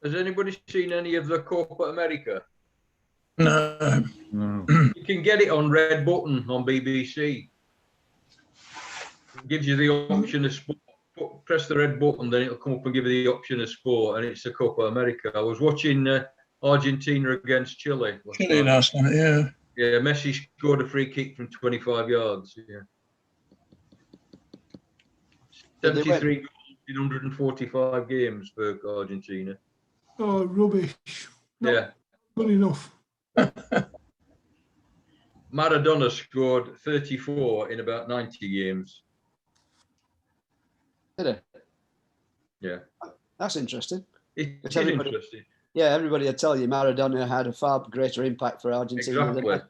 Has anybody seen any of the Copa America? No. You can get it on Red Button on BBC. It gives you the option of sport. Press the red button, then it'll come up and give you the option of sport, and it's the Copa America. I was watching Argentina against Chile. Chile last night, yeah. Yeah, Messi scored a free kick from 25 yards. Yeah. 73 goals in 145 games for Argentina. Oh, rubbish. Yeah. Good enough. Maradona scored 34 in about 90 games. Did it? Yeah. That's interesting. It's interesting. Yeah, everybody will tell you Maradona had a far greater impact for Argentina. Exactly.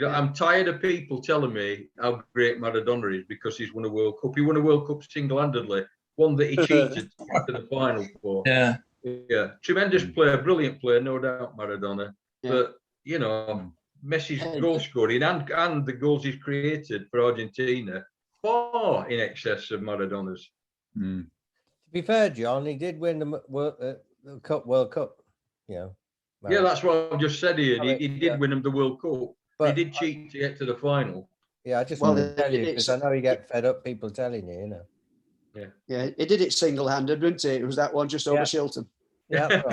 I'm tired of people telling me how great Maradona is because he's won a World Cup. He won a World Cup single-handedly, one that he cheated to the final for. Yeah. Yeah. Tremendous player, brilliant player, no doubt, Maradona. Yeah. But, you know, Messi's goal scoring and the goals he's created for Argentina far in excess of Maradona's. To be fair, John, he did win the World Cup. You know. Yeah, that's what I've just said here. He did win him the World Cup. But he did cheat to get to the final. Yeah, I just want to tell you because I know you get fed up people telling you, you know. Yeah. Yeah, he did it single-handed, didn't he? It was that one just over Shilton. Yeah.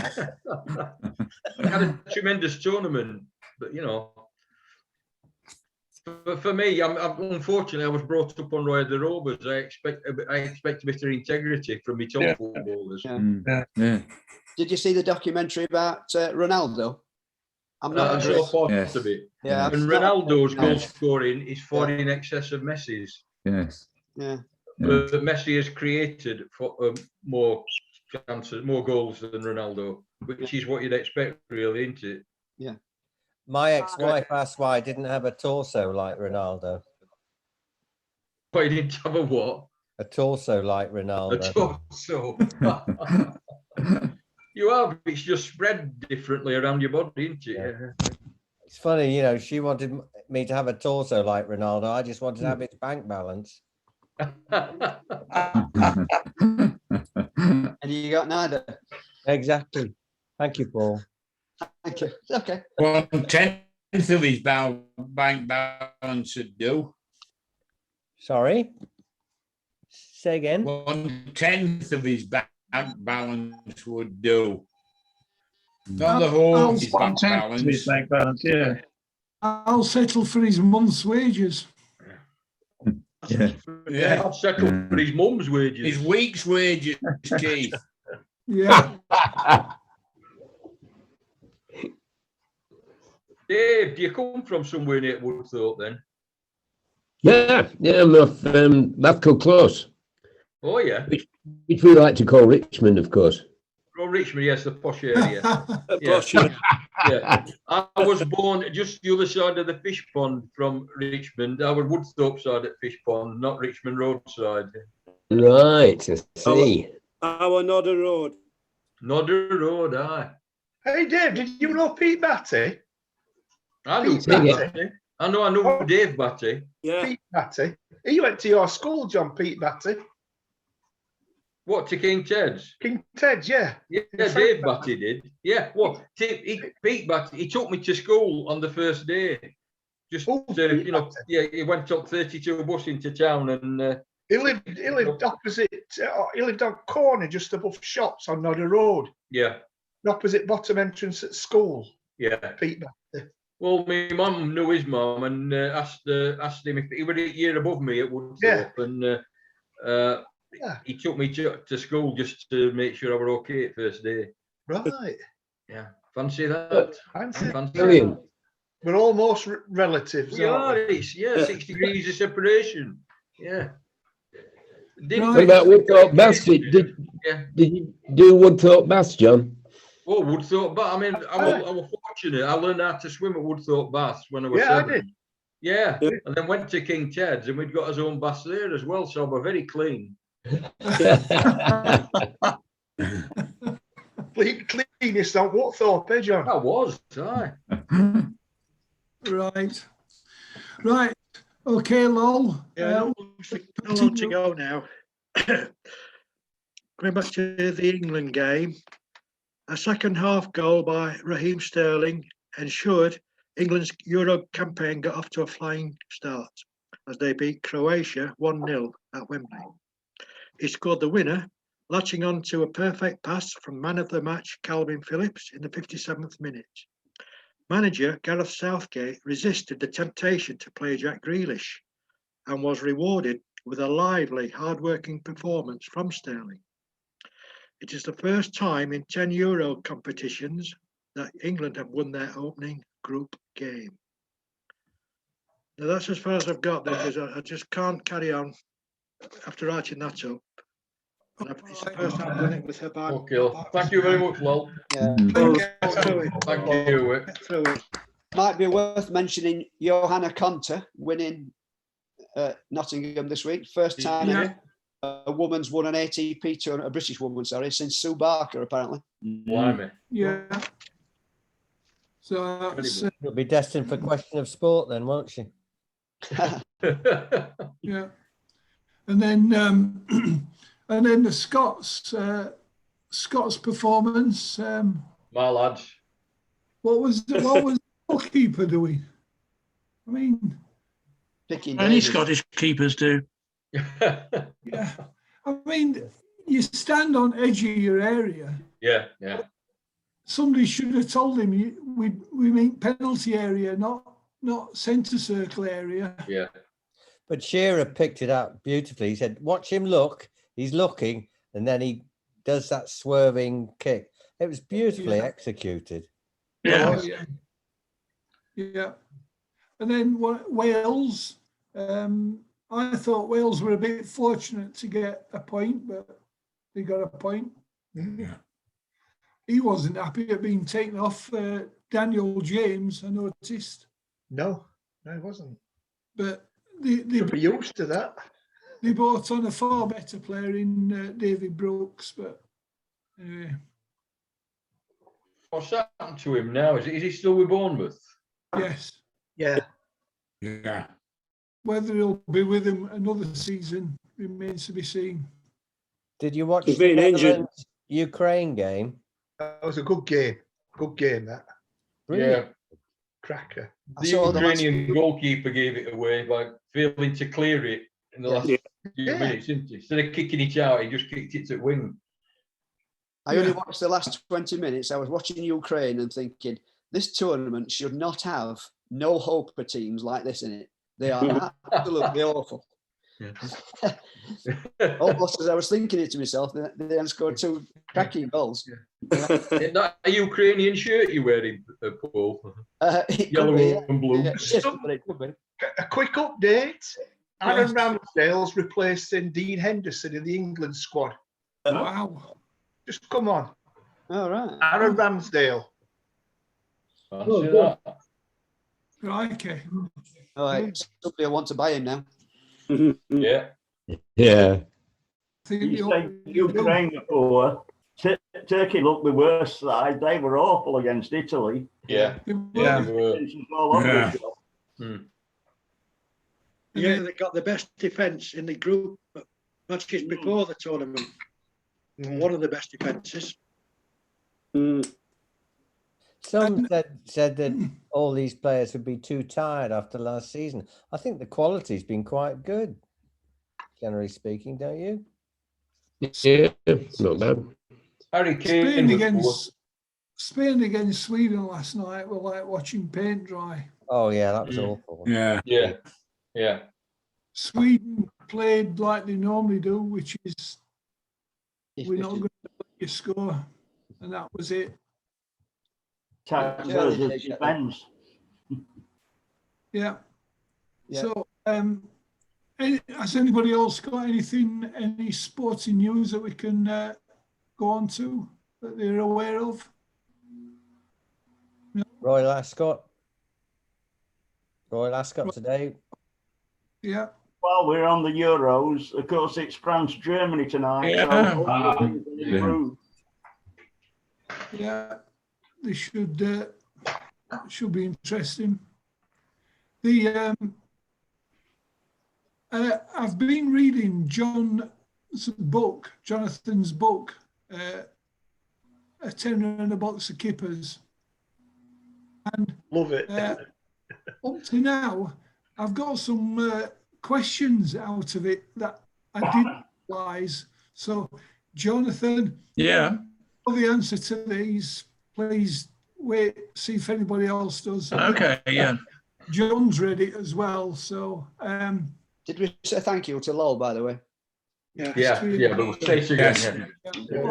He had a tremendous tournament, but you know. But for me, unfortunately, I was brought up on Roy de Rovers. I expect a bit of integrity from my top footballers. Yeah. Did you see the documentary about Ronaldo? I'm not sure part of it. Yeah, and Ronaldo's goal scoring is far in excess of Messi's. Yes. Yeah. But Messi has created more chances, more goals than Ronaldo, which is what you'd expect, really, isn't it? Yeah. My ex-wife asked why I didn't have a torso like Ronaldo. Why you didn't have a what? A torso like Ronaldo. A torso. You have. It's just spread differently around your body, isn't it? Yeah. It's funny, you know, she wanted me to have a torso like Ronaldo. I just wanted to have his bank balance. And you got neither. Exactly. Thank you, Paul. Thank you. Okay. 1/10 of his bank balance would do. Sorry? Say again? 1/10 of his bank balance would do. Not the whole of his bank balance. His bank balance, yeah. I'll settle for his month's wages. Yeah, I'll settle for his mum's wages. His week's wages, Keith. Yeah. Dave, do you come from somewhere near Woodthorpe then? Yeah, I'm off Bathco Close. Oh, yeah. Which we like to call Richmond, of course. Oh, Richmond, yes, the posh area. Posh, yeah. I was born just the other side of the fish pond from Richmond. I was Woodthorpe side at Fish Pond, not Richmond Road side. Right, I see. Our Nodder Road. Nodder Road, aye. Hey, Dave, did you know Pete Batty? I knew Pete Batty. I know Dave Batty. Yeah. Pete Batty. He went to your school, John, Pete Batty. What, to King Ted's? King Ted's, yeah. Yeah, Dave Batty did. Yeah, well, Pete Batty, he took me to school on the first day. Just, you know, yeah, he went up 32 bus into town and... he lived opposite, he lived on corner just above shops on Nodder Road. Yeah. Opposite bottom entrance at school. Yeah. Pete Batty. Well, my mum knew his mum and asked him if he was a year above me at Woodthorpe, and he took me to school just to make sure I were okay at first day. Right. Yeah. Fancy that. Fancy Brilliant. that. We're almost relatives. We are. It's 6 degrees of separation. Yeah. What about Woodthorpe Baths? Did you do Woodthorpe Baths, John? Oh, Woodthorpe Baths. I mean, I was fortunate. I learned how to swim at Woodthorpe Baths when I was 7. I did. Yeah. And then went to King Ted's and we'd got his own baths there as well. So we're very clean. Cleanest on Woodthorpe, eh, John? I was, aye. Right. Okay, Lol. Yeah, not long to go now. Going back to the England game, A second half goal by Raheem Sterling ensured England's Euro campaign got off to a flying start as they beat Croatia 1-0 at Wembley. He scored the winner, latching on to a perfect pass from man of the match Calvin Phillips in the 57th minute. Manager Gareth Southgate resisted the temptation to play Jack Grealish and was rewarded with a lively, hard-working performance from Sterling. It is the first time in 10 Euro competitions that England have won their opening group game. Now that's as far as I've got because I just can't carry on after writing that up. And it's the first time I've done it with her back. Okay, thank you very much, Lol. Yeah. Get through it. Thank you. Get through it. Might be worth mentioning Johanna Konta winning Nottingham this week. First time Yeah. a woman's won an ATP tournament, a British woman, sorry, since Sue Barker, apparently. Blimey. Yeah. So that's, She'll be destined for question of sport then, won't she? yeah. And then and then the Scots performance. My lads. What was the goalkeeper doing? I mean, Picking Any David. Scottish keepers do. yeah. I mean, you stand on edge of your area. Yeah. Somebody should have told him we mean penalty area, not centre circle area. Yeah. But Shearer picked it up beautifully. He said, watch him look. He's looking. And then he does that swerving kick. It was beautifully Yeah. executed. Yeah. Oh, yeah. Yeah. And then Wales. I thought Wales were a bit fortunate to get a point, but they got a point. Yeah. He wasn't happy at being taken off Daniel James, I noticed. No, it wasn't. But You'll be used to that. they brought on a far better player in David Brooks, but anyway. What's happened to him now? Is he still with Bournemouth? Yes. Yeah. Yeah. Whether he'll be with him another season remains to be seen. Did you watch He's the been injured. Netherlands Ukraine game? That was a good game. Good game, that. Brilliant. Yeah. Cracker. I The saw the last- Ukrainian goalkeeper gave it away by failing to clear it in the last Yeah. few Yeah. minutes, didn't he? Instead of kicking it out, he just kicked it to wing. I only watched the last 20 minutes. I was watching Ukraine and thinking, this tournament should not have no hope for teams like this in it. They are absolutely awful. Yeah. Almost as I was thinking it to myself, they then scored two cracking goals. Isn't that a Ukrainian shirt you're wearing, Paul? It could Yellow be, yeah. and blue. Yeah, yes, but it could be. A quick update. Aaron Yes. Ramsdale's replacing Dean Henderson in the England squad. Wow. Just come on. All right. Aaron Ramsdale. Fancy that. Crikey. All right. Somebody will want to buy him now. Yeah. Yeah. I think You the- say Ukraine before. Turkey looked the worst side. They were awful against Italy. Yeah. Yeah. They were. It's all over Yeah. the shop. Yeah, they got the best defence in the group matches before the tournament. One of the best defences. Some said that all these players would be too tired after last season. I think the quality's been quite good, generally speaking, don't you? Yeah. Not bad. Harry Kane Spain was against Spain against Sweden last night were like watching paint dry. Oh, yeah, that was awful. Yeah. Yeah. Yeah. Sweden played like they normally do, which is we're not going to let you score, and that was it. Attack Yeah, versus they shut them. defence. Yeah. Yeah. So, has anybody else got anything, any sporting news that we can go on to that they're aware of? Royal Ascot. Royal Ascot today. Yeah. While we're on the Euros, of course, it's France-Germany tonight. Yeah. So hopefully things will improve. Yeah, they should be interesting. The I've been reading Jonathan's book, a tenner and a box of kippers. And Love it. up to now, I've got some questions out of it that I didn't realise. So, Jonathan, Yeah. for the answer to these, please wait, see if anybody else does. Okay. Yeah. John's read it as well. So, Did we say thank you to Lowell, by the way? Yeah. Yeah, but we'll say it again. Yes. Yeah.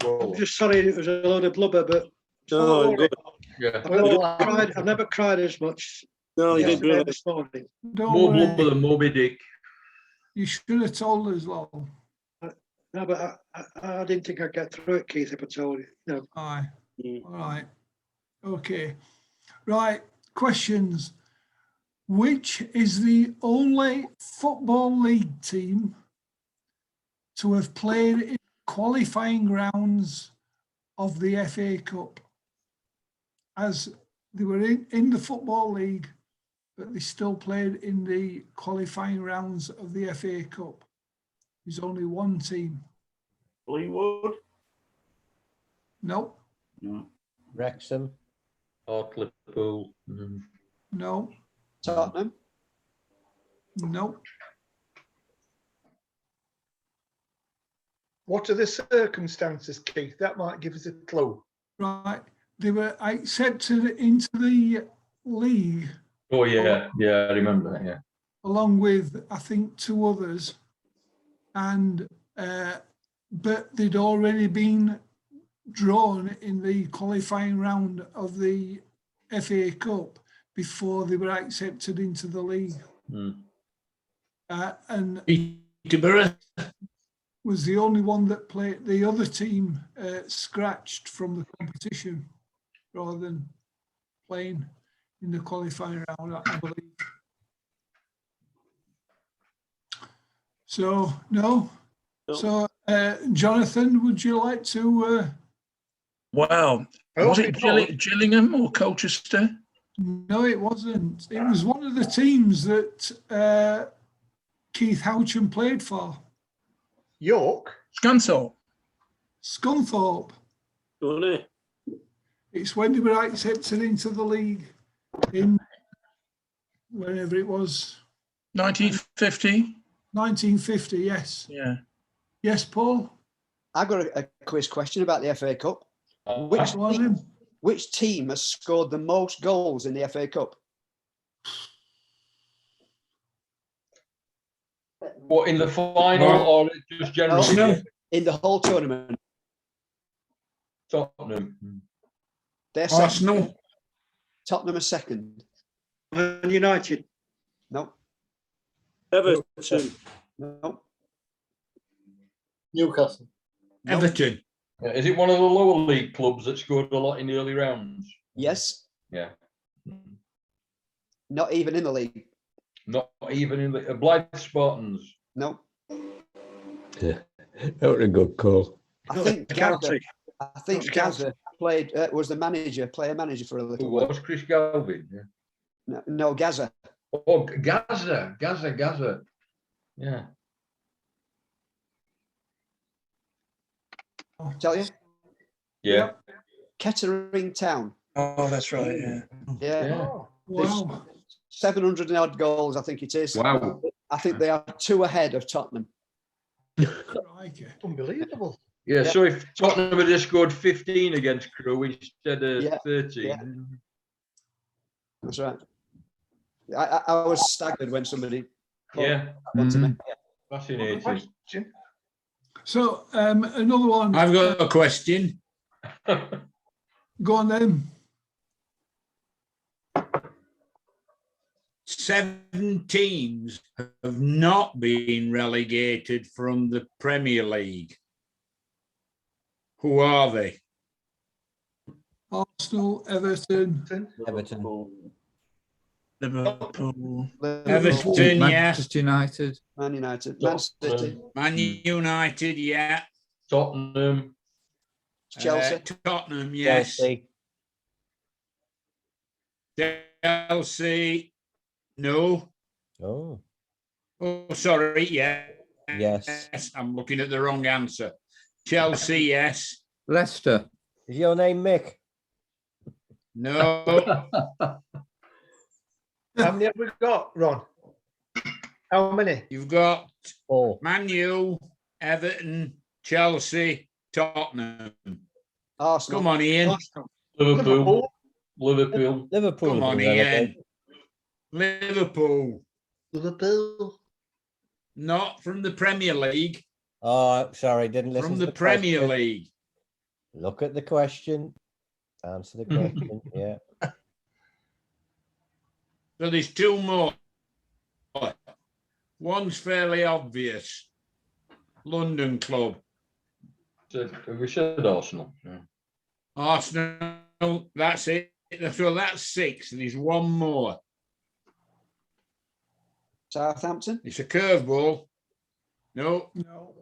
I'm just sorry it was a load of blubber, but No, good. Yeah. I've never cried as much No, you did yesterday brilliant. this morning. don't More worry, blubber than Moby Dick. you should have told us, Lowell. No, but I didn't think I'd get through it, Keith, if I told you. No. Aye. All right. Okay. Right. Questions. Which is the only Football League team to have played in qualifying rounds of the FA Cup? As they were in the Football League, but they still played in the qualifying rounds of the FA Cup. There's only one team. Fleetwood? No, No. Wrexham. Or Liverpool. no, Tottenham? no. What are the circumstances, Keith? That might give us a clue. Right. They were accepted into the league Oh, yeah. Yeah, I remember that. Yeah. along with, I think, two others. And, but they'd already been drawn in the qualifying round of the FA Cup before they were accepted into the league. And Peterborough. was the only one that played. The other team scratched from the competition rather than playing in the qualifying round, I believe. So, no. So, Jonathan, would you like to? Wow. Was it Gillingham or Colchester? No, it wasn't. It was one of the teams that Keith Houchin played for. York? Scunthorpe. Scunthorpe. Funny. It's when they were accepted into the league in whenever it was. 1950. 1950, yes. Yeah. Yes, Paul? I've got a quiz question about the FA Cup. Which team has scored the most goals in the FA Cup? What, in the final or just generally? No, in the whole tournament. Tottenham. They're Arsenal. second. Tottenham are second. Man United. No. Everton. No. Newcastle. No. Everton. Is it one of the lower league clubs that scored a lot in the early rounds? Yes. Yeah. Not even in the league. Not even in the Blythe Spartans. No. Yeah, that was a good call. I think County. Gaza played was the player manager for a Who little while. was Chris Galvin? Yeah. No, Gaza. Oh, Gaza. Yeah. Tell you? Yeah. Kettering Town. Oh, that's right. Yeah. Yeah. Wow. 700 and odd goals, I think it is. Wow. I think they are 2 ahead of Tottenham. Crikey. Unbelievable. Yeah, so if Tottenham had just scored 15 against Crewe instead of 13. Yeah. That's right. I was staggered when somebody called Yeah. that to me. Fascinating. Question. So, another one. I've got a question. Go on then. 7 teams have not been relegated from the Premier League. Who are they? Arsenal, Everton. Everton. Liverpool. Everton, yes. Manchester United. Man United. Man City. Man United, yeah. Tottenham. Chelsea. Tottenham, yes. Chelsea, no. Oh. Oh, sorry, yeah. Yes. I'm looking at the wrong answer. Chelsea, yes. Leicester. Is your name Mick? No, How many have we got, Ron? How many? you've got Four. Man U, Everton, Chelsea, Tottenham. Arsenal. Come on, Ian. Arsenal. Liverpool. Liverpool. Liverpool. Come have on, been Ian. relegated. Liverpool. Liverpool. Not from the Premier League, Oh, sorry, didn't listen from to the Premier question. League. Look at the question. Answer the question. Yeah. So there's two more. One's fairly obvious. London club. We said Arsenal. Yeah. Arsenal, that's it. So that's 6. There's one more. Southampton. It's a curveball. No, No.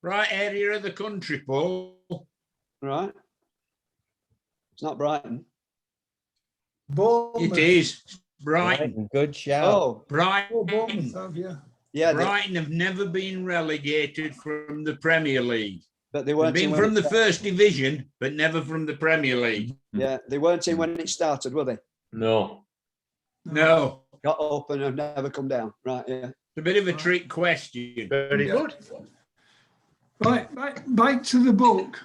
right area of the country, Paul. Right. It's not Brighton. Bournemouth. It is Brighton. Brighton, good shout. Oh, Oh, Bournemouth Brighton. have you? yeah. Brighton have never been relegated from the Premier League. But they They've weren't in been when from it the first division, but never from the Premier League. Yeah, they weren't in when it started, were they? No. No, Got up and have never come down. Right, yeah. it's a bit of a trick question. Very Yeah. good. Right, back to the book.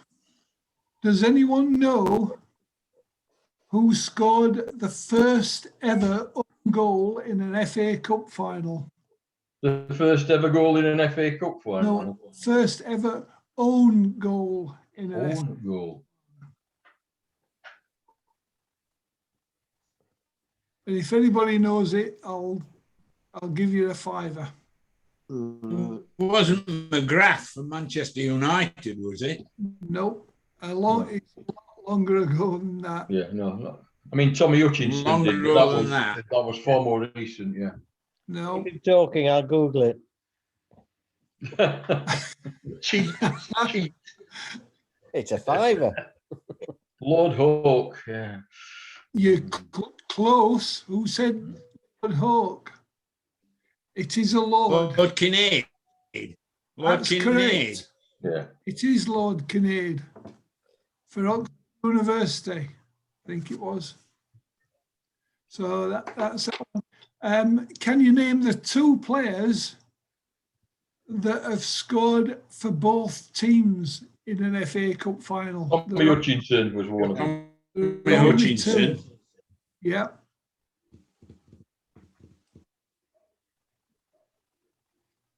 Does anyone know who scored the first ever own goal in an FA Cup final? The first ever goal in an FA Cup final. No, first ever own goal in an FA. Own goal. And if anybody knows it, I'll give you a £5. Mm, It wasn't McGrath from Manchester United, was it? Nope, it's a lot longer ago than that. Yeah, no. I mean, Tommy Hutchinson Longer did, ago but than that. that was far more recent, yeah. No, Keep talking, I'll Google it. Cheat. Cheat. It's a fiver. Lord Hawke, yeah. you're close. Who said Lord Hawke? It is a Lord. Lord Kinnaid. Lord That's Kinnaid. correct. Yeah. It is Lord Kinnaid for Oxford University, I think it was. So that's that one. Can you name the 2 players that have scored for both teams in an FA Cup final? Tommy Hutchinson was one of them. Tommy Hutchinson. Yeah.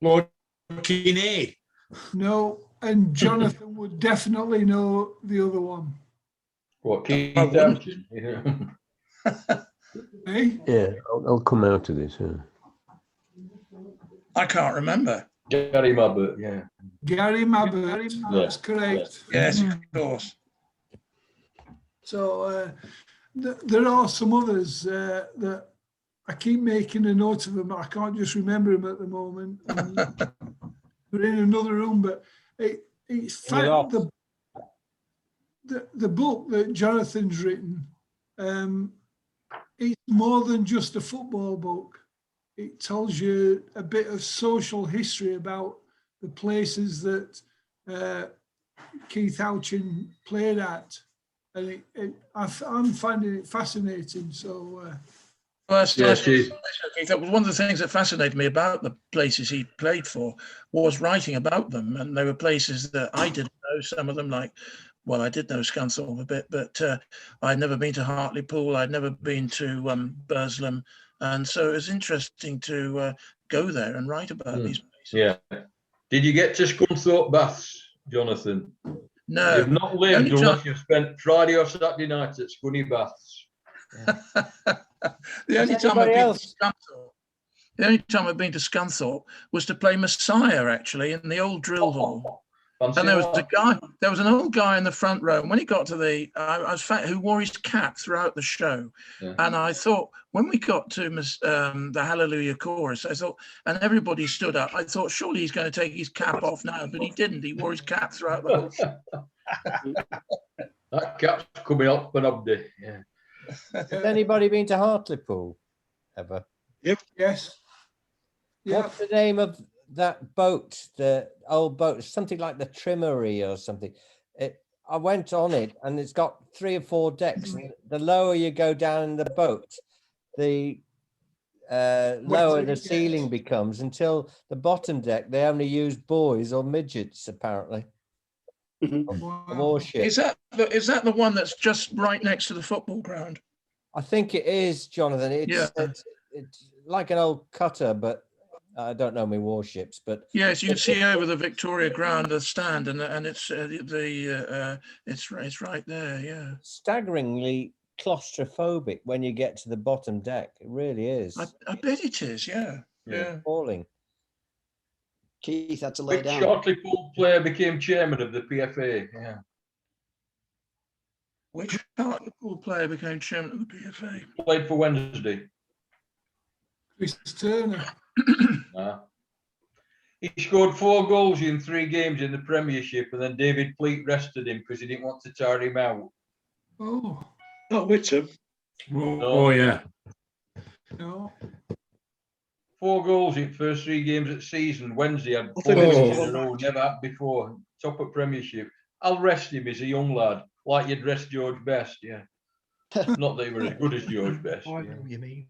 Lord Kinnaid. No, and Jonathan would definitely know the other one. What, Keith I wouldn't. Hampton? Yeah. Eh? Yeah, I'll come out of this. Yeah. I can't remember. Gary Mabbott, yeah. Gary Mabbott, that's correct. Yes, of course. So there are some others that I keep making a note of them. I can't just remember them at the moment. They're in another room, but it's fact the book that Jonathan's written. It's more than just a football book. It tells you a bit of social history about the places that Keith Houchin played at. And I'm finding it fascinating. So, Well, that's Yeah, nice. cheers. That was one of the things that fascinated me about the places he played for was writing about them. And they were places that I didn't know, some of them like, well, I did know Scunthorpe a bit, but I'd never been to Hartlepool. I'd never been to Burslem. And so it was interesting to go there and write about these places. Yeah. Did you get to Scunthorpe Baths, Jonathan? No. You've not lived Only unless time- you've spent Friday or Saturday night at Scunny Baths. The only Has time I've anybody been else? to Scunthorpe, the only time I've been to Scunthorpe was to play Messiah, actually, in the old drill hall. Fancy And there was that? a guy, there was an old guy in the front row. And when he got to I was fat, who wore his cap throughout the show. Yeah. And I thought, when we got to the Hallelujah chorus, I thought, and everybody stood up, I thought, surely he's going to take his cap off now, but he didn't. He wore his cap throughout the whole show. That cap's coming up and up there. Yeah. Has anybody been to Hartlepool ever? yes. Yeah. What's the name of that boat? The old boat, something like the Trimmery or something. I went on it, and it's got 3 or 4 decks. And the lower you go down in the boat, the lower the ceiling becomes, until the bottom deck they only use boys or midgets apparently. Warship. Is that the one that's just right next to the football ground? I think it is, Jonathan. It's like an old cutter, but I don't know my warships. But Yes, you can see over the Victoria ground the stand, and it's it's right there. Yeah, staggeringly claustrophobic when you get to the bottom deck. It really is. I bet it is. Yeah. Falling. Keith had to lay Which down. Hartlepool player became chairman of the PFA? Yeah. Which Hartlepool player became chairman of the PFA? Played for Wednesday. Chris Turner. Nah. He scored 4 goals in 3 games in the Premiership, and then David Pleat rested him because he didn't want to tire him out. Oh, Not Whittam. Oh, yeah. no. 4 goals in first 3 games of the season. Wednesday had 4 think it was goals in one. a row, never had before. Top of Premiership. I'll rest him as a young lad, like you'd rest George Best, yeah. Not that he were as good as George Best. I Yeah. know what you mean.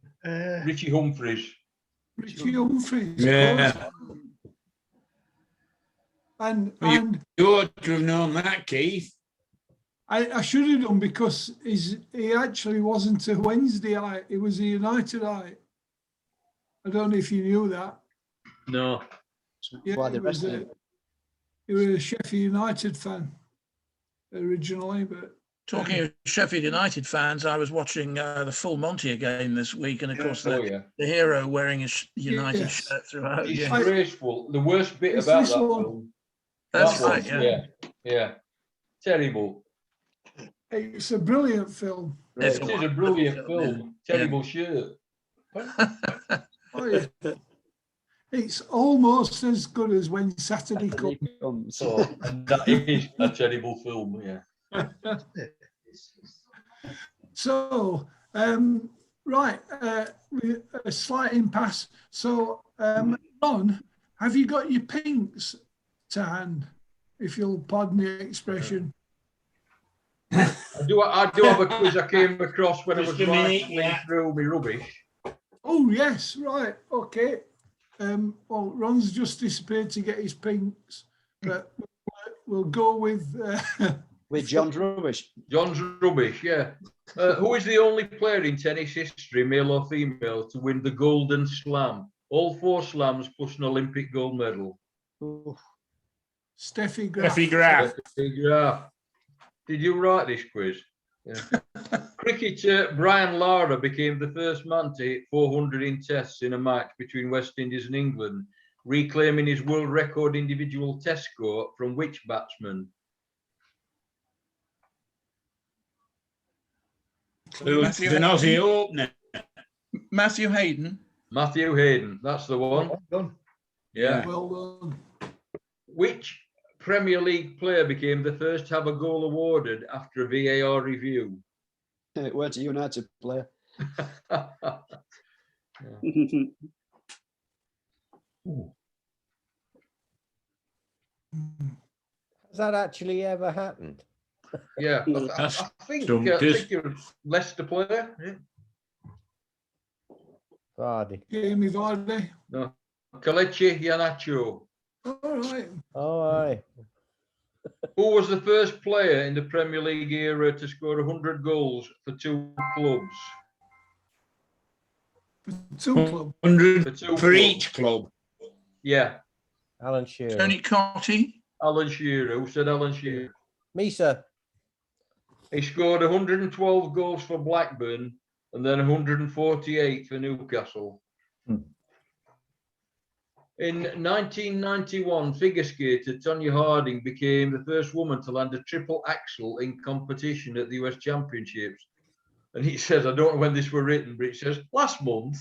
Richie Humphries. Richie Humphries. Yeah. And You ought to have known that, Keith. I should have done, because he actually wasn't a Wednesdayite. He was a Unitedite. I don't know if you knew that. No. Yeah, Why they he was rested him? he was a Sheffield United fan originally, but Talking of Sheffield United fans, I was watching the Full Monty again this week, and of course Oh, the, yeah. the hero wearing a United Yes. shirt throughout. It's Yeah, disgraceful. The worst bit It's about this that one. film. that's that right. one, Yeah. Yeah. Terrible. it's a brilliant film. It's It is a brilliant film, film. Terrible shirt. Oh, yeah. It's almost as good as When Saturday Comes. So, and that is a terrible film, yeah. So, right, a slight impasse. So, Ron, have you got your pinks to hand, if you'll pardon the expression? I do have a quiz I came across when Just I was a minute, rifling yeah. through my rubbish. Oh, yes, right, okay. Well, Ron's just disappeared to get his pinks, but we'll go with... With John's rubbish. John's rubbish, yeah. Who is the only player in tennis history, male or female, to win the Golden Slam? All 4 slams plus an Olympic gold medal. Steffi Graf. Steffi Graf. Steffi Graf. Did you write this quiz? Yeah. Cricketer Brian Lara became the first man to hit 400 in tests in a match between West Indies and England, reclaiming his world record individual test score from which batsman? Who's an Aussie opener? Matthew Hayden. Matthew Hayden, that's the one. Well done. Yeah. Well done. Which Premier League player became the first to have a goal awarded after a VAR review? It weren't a United player. Has that actually ever happened? Yeah, I think it was Leicester player. Yeah. Vardy. Jamie Vardy. No, Kelechi Iheanacho. All right. Oh, aye. Who was the first player in the Premier League era to score 100 goals for 2 clubs? Two club. 100 2 for each club. Yeah, Alan Shearer. Tony Cottee. Alan Shearer. Who said Alan Shearer? Me, sir. He scored 112 goals for Blackburn and then 148 for Newcastle. In 1991, figure skater Tonya Harding became the first woman to land a triple axel in competition at the US Championships. And he says, I don't know when this were written, but it says, last month,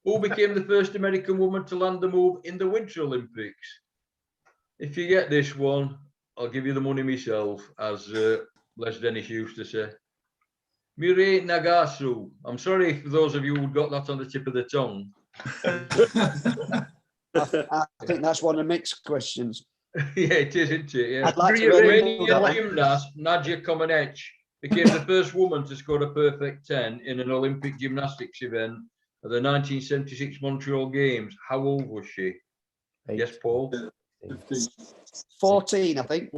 who became the first American woman to land the move in the Winter Olympics? If you get this one, I'll give you the money myself, as Les Dennis used to say. Mireille Nagasu. I'm sorry for those of you who got that on the tip of the tongue. I think that's one of Mick's questions. Yeah, it is, isn't it? Yeah. I'd like to Romanian know that. gymnast Nadia Comaneci became the first woman to score a perfect 10 in an Olympic gymnastics event at the 1976 Montreal Games. How old was she? Yes, Paul? 14, I think.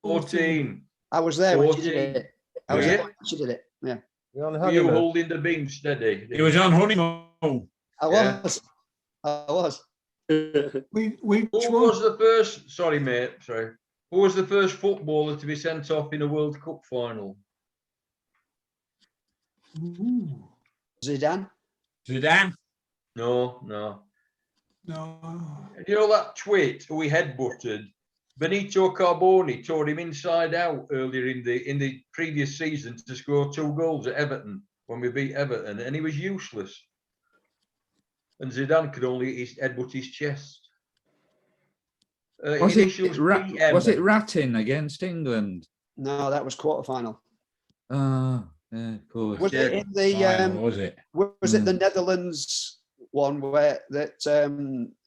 14. I was there when she 14. did it. I was Were there you? when she did it. Yeah. You're on Were you honeymoon. holding the beam steady? He was on honeymoon. I Yeah. was. I was. Which Who one? was the first? Sorry, mate. Sorry. Who was the first footballer to be sent off in a World Cup final? Ooh, Zidane. Zidane. No. no. You know that twit who he headbutted? Benito Carboni tore him inside out earlier in the previous season to score 2 goals at Everton when we beat Everton, and he was useless. And Zidane could only headbutt his chest. Was Initials PM. it Rattin against England? No, that was quarterfinal. Yeah, of course. Was it in the Final, was it? was it the Netherlands one where that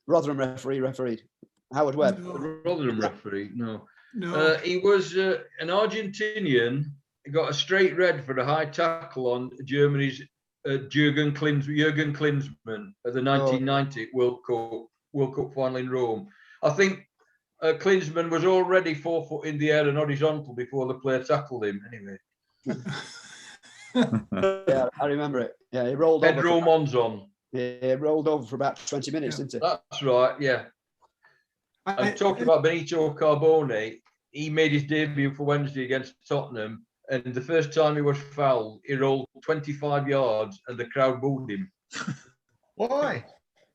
Rotherham refereed? Howard Webb. Rotherham referee, no. No. He was an Argentinian. He got a straight red for a high tackle on Germany's Jürgen Klinsmann at the 1990 World Cup final in Rome. I think Klinsmann was already 4 foot in the air and horizontal before the player tackled him. Anyway. Yeah, I remember it. Yeah, he rolled over. Pedro Monzon. Yeah, he rolled over for about 20 minutes, didn't he? That's right, yeah. I'm talking about Benito Carboni. He made his debut for Wednesday against Tottenham, and the first time he was fouled, he rolled 25 yards and the crowd booed him. Why?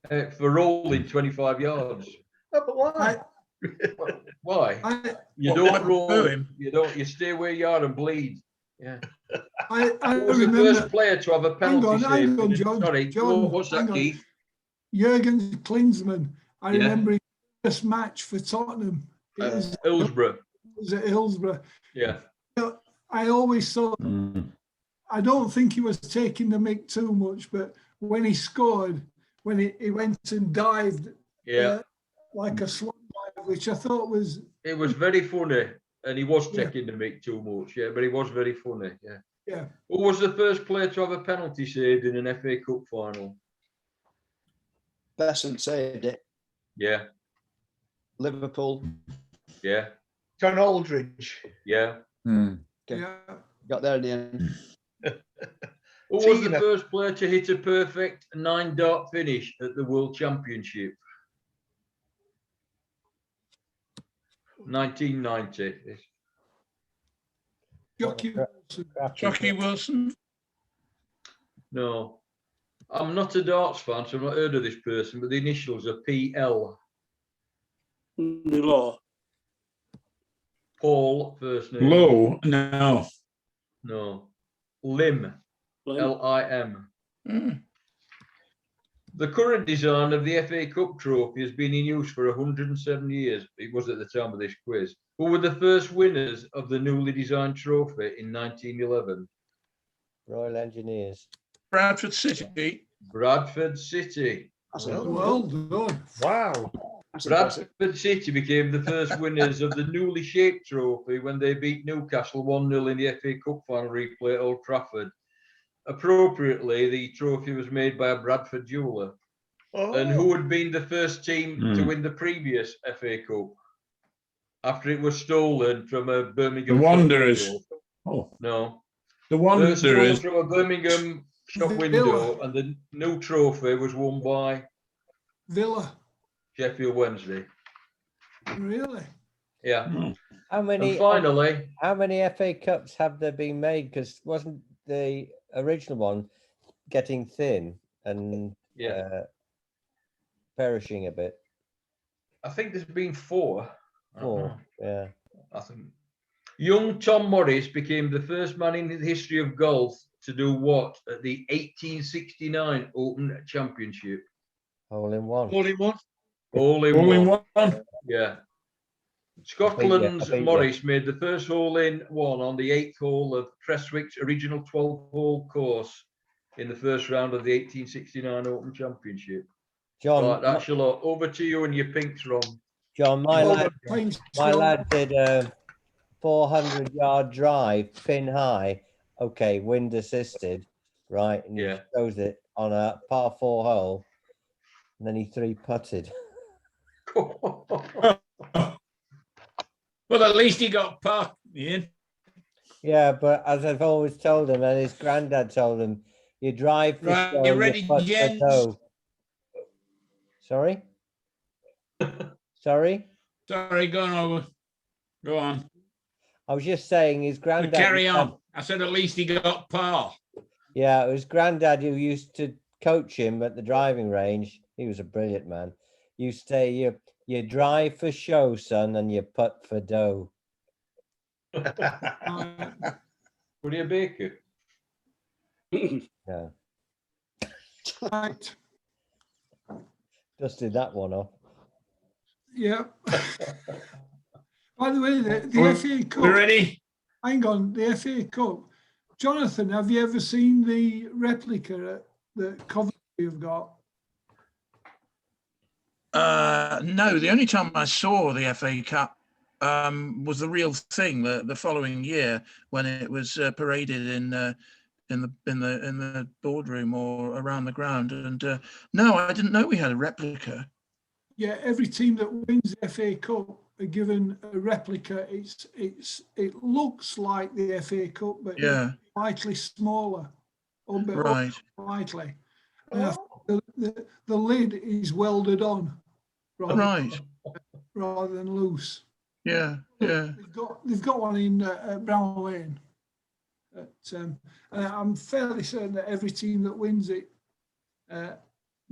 For rolling 25 yards. No, but why? Why? You What, don't roll. boo him? You stay where you are and bleed. Yeah. I Who was the remember first player to have a penalty save? hang on, John. Sorry, John, what's hang that, on. Keith? Jürgen Klinsmann. I Yeah. remember his first match for Tottenham. It was Hillsborough. at Hillsborough. Yeah. I always thought, Mm. I don't think he was taking the mick too much, but when he scored, when he went and dived Yeah. like a swan dive, which I thought was, It was very funny, and he was taking the mick too much, yeah, but he was very funny, yeah. yeah. Who was the first player to have a penalty saved in an FA Cup final? Besant saved it. Yeah, Liverpool yeah, John Aldridge. yeah. Mm. Okay. Yeah. got there in the end. Who was the Tina. first player to hit a perfect 9-dart finish at the World Championship? 1990. Jockey Wilson. Jockey Wilson. No, I'm not a darts fan, so I've not heard of this person, but the initials are PL. Law. Paul, first name. Low? No. No. Lim. Lim. Mm. The current design of the FA Cup trophy has been in use for 107 years. It was at the time of this quiz. Who were the first winners of the newly designed trophy in 1911? Royal Engineers. Bradford City. Bradford City. Well done. Wow. Bradford City became the first winners of the newly shaped trophy when they beat Newcastle 1-0 in the FA Cup final replay at Old Trafford. Appropriately, the trophy was made by a Bradford jeweller. Oh. And who had been the first team to win the previous FA Cup after it was stolen from a Birmingham? The Wanderers. Window? Oh, No. the Stolen Wanderers. from a Birmingham shop window, and the new trophy was won by Villa. Sheffield Wednesday. Really? Yeah. How many? And finally, how many FA Cups have there been made? Because wasn't the original one getting thin and perishing a bit? I think there's been 4. Yeah. I think young Tom Morris became the first man in the history of golf to do what at the 1869 Open Championship? Hole in one. Hole in one. Hole in All in one. one. Yeah. Scotland's I beat you. Morris made the first hole in one on the 8th hole of Prestwick's original 12-hole course in the first round of the 1869 Open Championship. John, Right, that's your lot. Over to you and your pinks, Ron. John, Playing my score. lad did a 400-yard drive, pin high. Okay, wind assisted, right? And he Yeah. shows it on a par 4 hole, and then he 3-putted. Well, at least he got parked, Ian. Yeah, but as I've always told him, and his granddad told him, you drive for Right, show, you you ready, putt for gents? dough. Sorry? Sorry? Sorry, go on over. Go on. I was just saying his But granddad. carry used to have- on. I said at least he got par. Yeah, it was granddad who used to coach him at the driving range. He was a brilliant man. You say you drive for show, son, and you putt for dough. Would you bake it? Yeah, Right. dusted that one off. Yeah. By the way, the We- FA Cup. We ready? Hang on, the FA Cup. Jonathan, have you ever seen the replica that Coventry have got? No, the only time I saw the FA Cup was the real thing the following year when it was paraded in the boardroom or around the ground. And no, I didn't know we had a replica. Yeah, every team that wins the FA Cup are given a replica. It looks like the FA Cup, but Yeah, slightly smaller. right. Slightly. The lid is welded on Right. rather than loose. Yeah, yeah. They've got one in Brown Lane. And I'm fairly certain that every team that wins it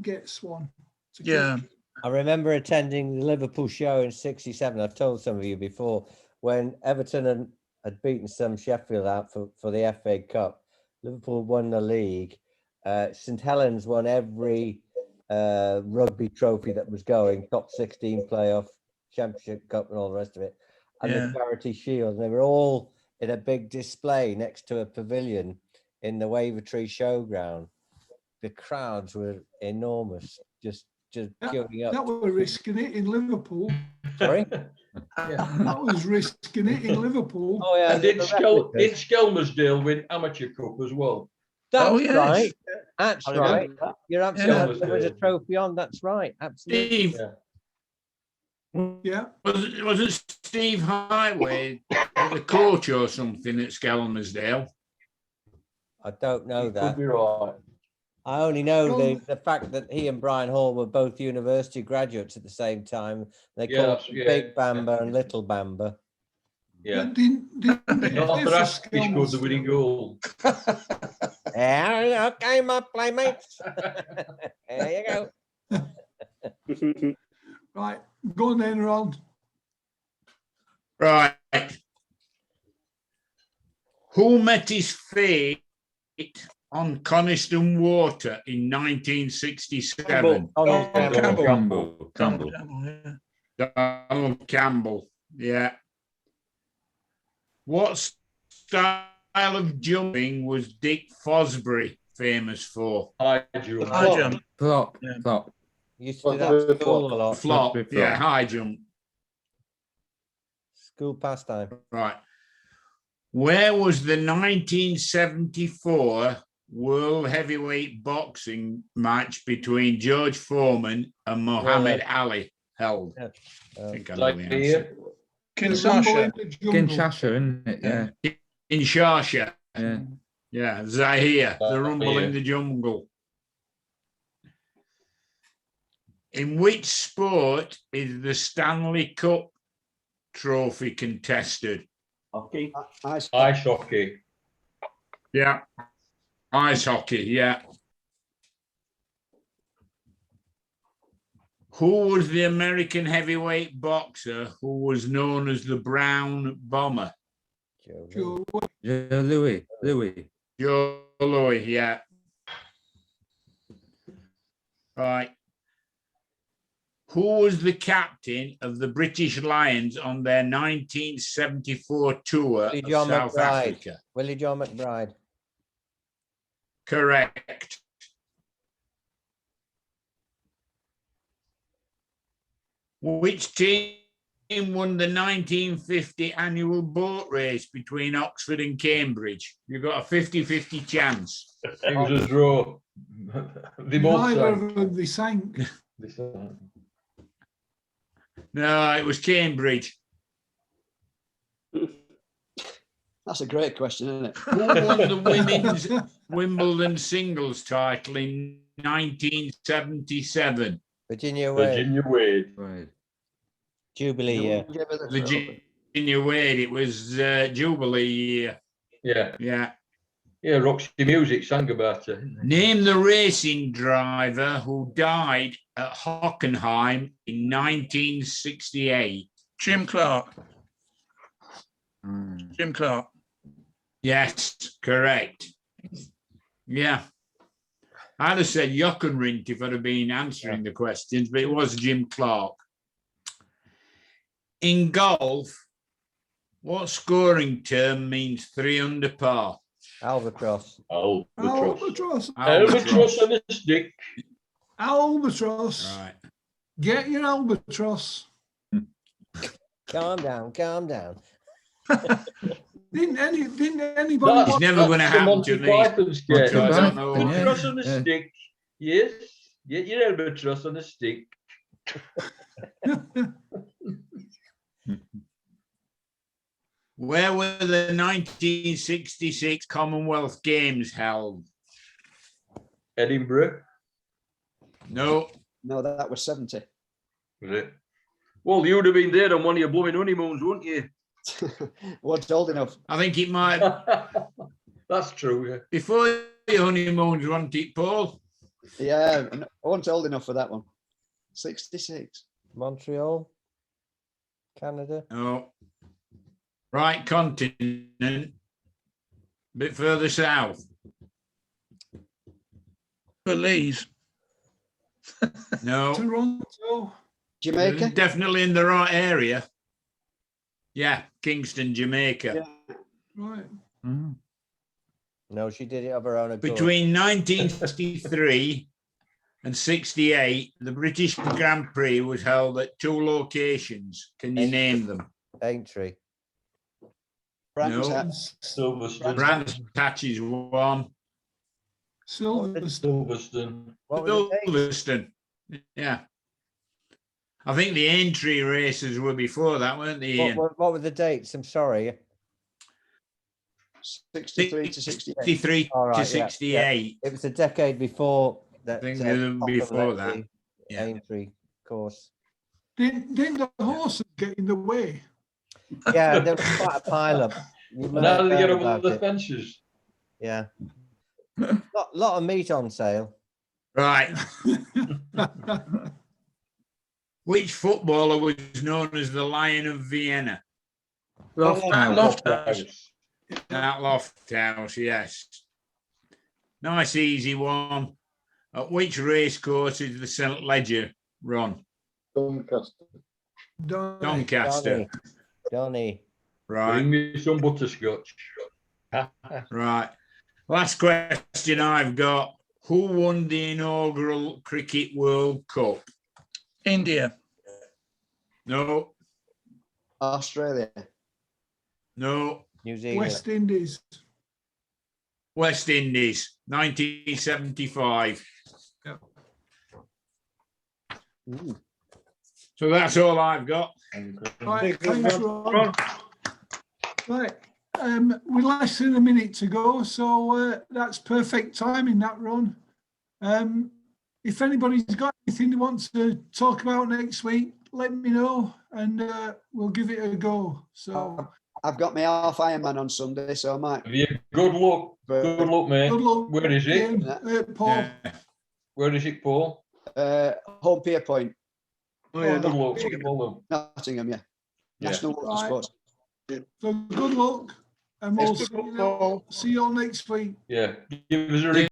gets one. to keep. Yeah. I remember attending the Liverpool show in '67. I've told some of you before, when Everton had beaten some Sheffield out for the FA Cup. Liverpool won the league. St Helens won every rugby trophy that was going, top 16 playoff, Championship Cup and all the rest of it. And Yeah. the Charity Shield. And they were all in a big display next to a pavilion in the Wavertree Showground. The crowds were enormous, just queuing up. That was risking it in Liverpool. Sorry? That was risking it in Liverpool. Oh, yeah. And did the replicas. Skelmersdale win Amateur Cup as well? That's Oh, yes. right. That's I right. remember that. You're absolutely Yeah. right. There was a trophy on. That's right. Absolutely. Steve, Yeah. wasn't Steve Highway the coach or something at Skelmersdale? I don't know Could that. be right. I only know Well- the fact that he and Brian Hall were both university graduates at the same time. They Yeah, called that's- him yeah, Big Bamba and Little Bamba. Yeah. But didn't they play Not for that he scored the Skelmersdale? winning goal. Yeah, okay, my playmates. There you go. Right, go on then, Ron. Right. Who met his fate on Coniston Water in 1967? Donald Campbell. Campbell. Campbell, Campbell. yeah. Donald Campbell. Yeah. What style of jumping was Dick Fosbury famous for? High jump. High jump. Flop. Yeah. Flop. Used to do that at school a lot. Flop. Flop. Yeah, high jump. School pastime. Right. Where was the 1974 World Heavyweight Boxing match between George Foreman and Muhammad Ali held? Yeah. I think I know Like the answer. here. Kinshasa. Kinshasa, isn't it? Yeah. In Sharsha. Yeah. Yeah, Zaire, the Rumble Zaire. in the Jungle. In which sport is the Stanley Cup trophy contested? Hockey. Ice Ice hockey. Yeah. Ice hockey, yeah. Who was the American heavyweight boxer who was known as the Brown Bomber? Joe. Joe, Yeah, Louis. Joe Louis, yeah. Right. Who was the captain of the British Lions on their 1974 tour Willie of John South McBride. Africa? Willie John McBride. Correct. Which team won the 1950 annual boat race between Oxford and Cambridge? You've got a 50-50 chance. It was a draw. They both Neither sank. of them, they sank. They sank. No, it was Cambridge. That's a great question, isn't it? Who won the women's Wimbledon singles title in 1977? Virginia Wade. Virginia Wade. Right. Jubilee year. Virginia Wade. It was Jubilee year. Yeah. Yeah. Yeah, Roxy Music sang about it. Name the racing driver who died at Hockenheim in 1968. Jim Clark. Mm. Jim Clark. Yes, correct. Yeah. I'd have said Jockenrindt if I'd have been answering the questions, but it was Jim Clark. In golf, what scoring term means 3 under par? Albatross. Albatross. Albatross on the stick. Albatross. Right. Get your albatross. Calm down, calm down. Didn't anybody It's watch never going to the happen Monty to me. Python sketch. So I don't know. Albatross on the Yeah. stick. Yes. Get your albatross on the stick. Where were the 1966 Commonwealth Games held? Edinburgh. No. No, that was 70. Was it? Well, you'd have been there on one of your blooming honeymoons, wouldn't you? Wasn't old enough. I think it might. That's true, yeah. Before your honeymoons, wasn't it, Paul? Yeah, I wasn't old enough for that one. 66. Montreal. Canada. No. Right continent. Bit further south. Belize. No. Toronto? Jamaica? Definitely in the right area. Yeah, Kingston, Jamaica. Yeah. Right. Mm. No, she did it of her own accord. Between 1963 and 68, the British Grand Prix was held at 2 locations. Can you name them? Aintree. Brands No. Hatch. Silverstone. Brands Hatch is one. Silverstone. Silverstone. What were the dates? Silverstone. Yeah. I think the Aintree races were before that, weren't they, Ian? What were the dates? I'm sorry. 63 to 68. 63 All right, to yeah, 68. It was a decade before that. I think they were before that. Yeah. Aintree course. Didn't the horses get in the way? Yeah, there was quite a pile up. You might Now have they get heard over about the it. fences. Yeah. lot of meat on sale. Right. Which footballer was known as the Lion of Vienna? Lofthouse. At Lofthouse, yes. Nice easy one. At which race course is the St. Leger run? Doncaster. Doncaster. Donny. Right. Bring me some butterscotch. Right. Last question I've got. Who won the inaugural Cricket World Cup? India. No, Australia. no. New Zealand. West Indies. West Indies, 1975. Ooh. So that's all I've got. Right, thanks, Ron. Right, we're less than a minute to go, so that's perfect timing, that run. If anybody's got anything they want to talk about next week, let me know and we'll give it a go. So I've got my half Ironman on Sunday, so I might. Have you? Good luck. Good luck, mate. good luck. Where is it? Paul. Yeah. Where is it, Paul? Home Pier Point, Oh, yeah, good luck. Well done. Nottingham, yeah. Yeah. National Water Right. Sports. So good luck and we'll Yes, good luck, Paul. see you all next week. Yeah. Give us a